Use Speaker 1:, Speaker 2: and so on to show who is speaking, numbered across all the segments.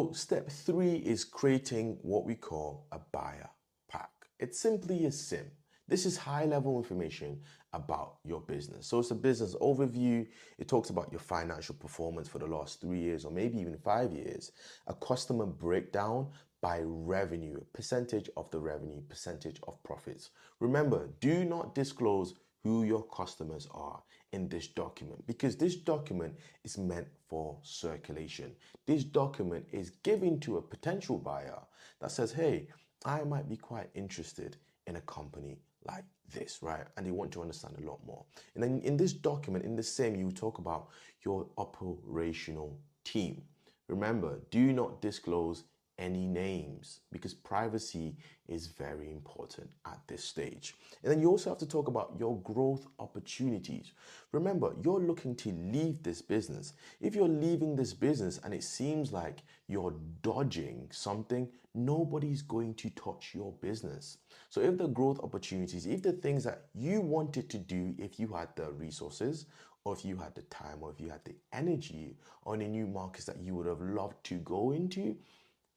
Speaker 1: So step 3 is creating what we call a buyer pack. It's simply a SIM. This is high level information about your business. So it's a business overview. It talks about your financial performance for the last 3 years or maybe even 5 years, a customer breakdown by revenue, percentage of the revenue, percentage of profits. Remember, do not disclose who your customers are in this document because this document is meant for circulation. This document is given to a potential buyer that says, hey, I might be quite interested in a company like this, right? And they want to understand a lot more. And then in this document, in the same, you talk about your operational team. Remember, do not disclose any names because privacy is very important at this stage. And then you also have to talk about your growth opportunities. Remember, you're looking to leave this business. If you're leaving this business and it seems like you're dodging something, nobody's going to touch your business. So if the growth opportunities, if the things that you wanted to do, if you had the resources, or if you had the time, or if you had the energy on the new markets that you would have loved to go into,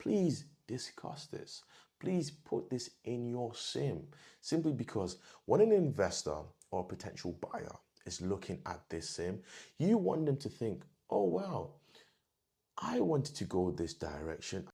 Speaker 1: please discuss this. Please put this in your SIM. Simply because when an investor or a potential buyer is looking at this SIM, you want them to think, oh wow, I wanted to go this direction.